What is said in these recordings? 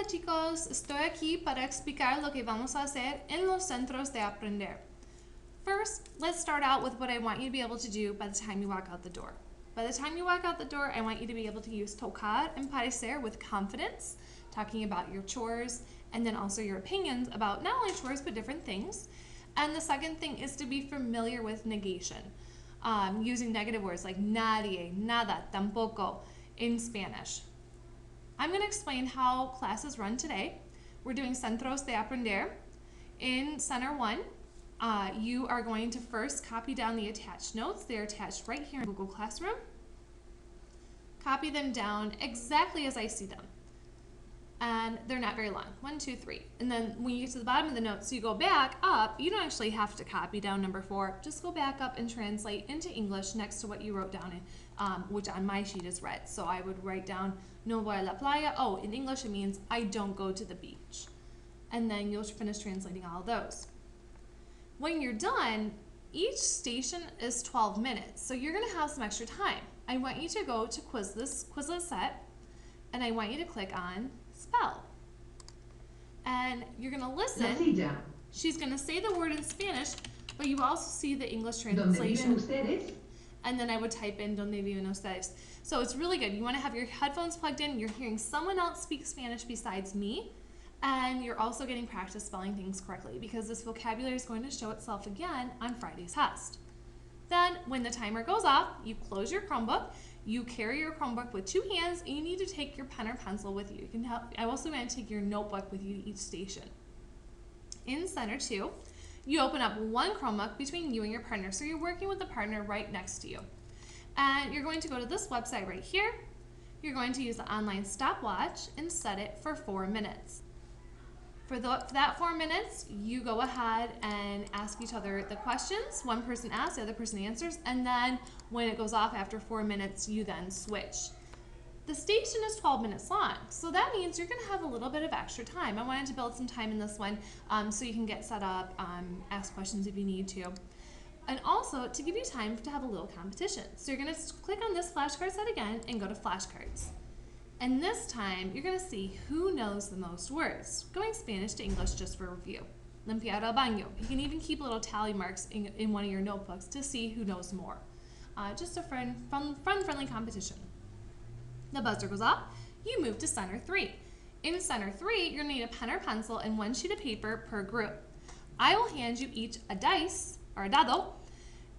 Hola chicos, estoy aquí para explicar lo que vamos a hacer en los Centros de Aprender. First, let's start out with what I want you to be able to do by the time you walk out the door. By the time you walk out the door, I want you to be able to use tocar and parecer with confidence, talking about your chores, and then also your opinions about not only chores but different things. And the second thing is to be familiar with negation, using negative words like nadie, nada, tampoco in Spanish. I'm going to explain how classes run today. We're doing Centros de Aprender. In Center 1, you are going to first copy down the attached notes. They're attached right here in Google Classroom. Copy them down exactly as I see them. And they're not very long. 1, 2, 3. And then when you get to the bottom of the notes, you go back up. You don't actually have to copy down number 4. Just go back up and translate into English next to what you wrote down, which on my sheet is red. So I would write down, no voy a la playa. Oh, in English it means I don't go to the beach. And then you'll finish translating all of those. When you're done, each station is 12 minutes. So you're going to have some extra time. I want you to go to Quizlet set, and I want you to click on spell. And you're going to listen. She's going to say the word in Spanish, but you also see the English translation. And then I would type in donde viven ustedes. So it's really good. You want to have your headphones plugged in. You're hearing someone else speak Spanish besides me. And you're also getting practice spelling things correctly because this vocabulary is going to show itself again on Friday's test. Then when the timer goes off, you close your Chromebook. You carry your Chromebook with 2 hands, and you need to take your pen or pencil with you. You can help. I also want to take your notebook with you to each station. In Center 2, you open up one Chromebook between you and your partner, so you're working with the partner right next to you. And you're going to go to this website right here. You're going to use the online stopwatch and set it for 4 minutes. For that 4 minutes, you go ahead and ask each other the questions. One person asks, the other person answers, and then when it goes off after 4 minutes, you then switch. The station is 12 minutes long, so that means you're going to have a little bit of extra time. I wanted to build some time in this one so you can get set up, ask questions if you need to, and also to give you time to have a little competition. So you're going to click on this flashcard set again and go to flashcards. And this time, you're going to see who knows the most words. Going Spanish to English just for review. Limpiar el baño. You can even keep little tally marks in one of your notebooks to see who knows more. Just a friendly competition. The buzzer goes off. You move to Center 3. In Center 3, you're going to need a pen or pencil and 1 sheet of paper per group. I will hand you each a dice, or a dado,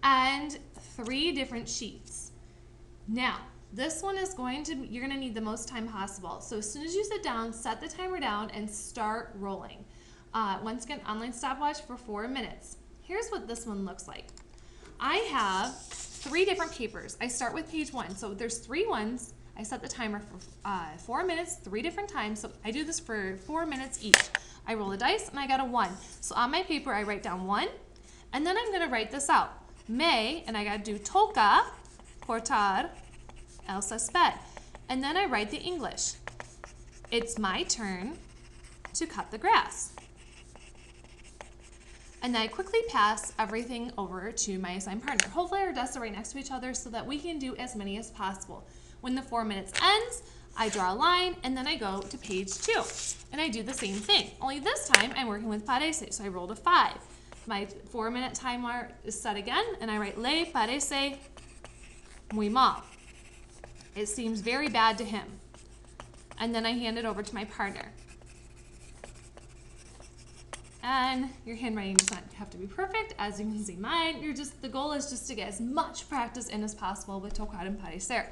and 3 different sheets. Now, this one is you're going to need the most time possible. So as soon as you sit down, set the timer down and start rolling. Once again, online stopwatch for 4 minutes. Here's what this one looks like. I have 3 different papers. I start with page 1. So there's 3 ones. I set the timer for 4 minutes, 3 different times. So I do this for 4 minutes each. I roll a dice and I got a 1. So on my paper, I write down 1. And then I'm going to write this out. Me, and I got to do toca, cortar, el césped. And then I write the English. It's my turn to cut the grass. And then I quickly pass everything over to my assigned partner. Hopefully our desks are right next to each other so that we can do as many as possible. When the 4 minutes ends, I draw a line and then I go to page 2. And I do the same thing. Only this time I'm working with parece, so I rolled a 5. My 4-minute timer is set again and I write le parece muy mal. It seems very bad to him. And then I hand it over to my partner. And your handwriting does not have to be perfect. As you can see mine, the goal is just to get as much practice in as possible with tocar and parecer.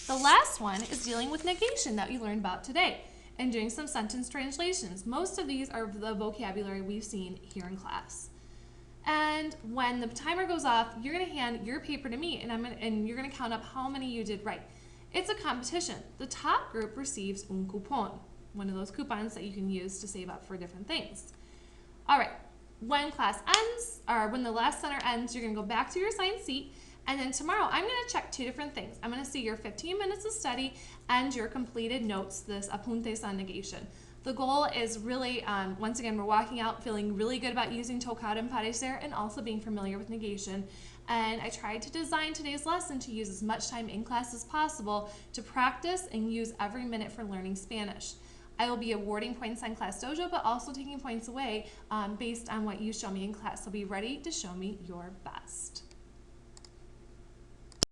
The last one is dealing with negation that we learned about today and doing some sentence translations. Most of these are the vocabulary we've seen here in class. And when the timer goes off, you're going to hand your paper to me and you're going to count up how many you did right. It's a competition. The top group receives un cupón, one of those coupons that you can use to save up for different things. All right, when class ends, or when the last center ends, you're going to go back to your assigned seat, and then tomorrow I'm going to check 2 different things. I'm going to see your 15 minutes of study and your completed notes, this apuntes on negation. The goal is really, once again, we're walking out feeling really good about using tocar and parecer and also being familiar with negation. And I tried to design today's lesson to use as much time in class as possible to practice and use every minute for learning Spanish. I will be awarding points on Class Dojo, but also taking points away based on what you show me in class. So be ready to show me your best.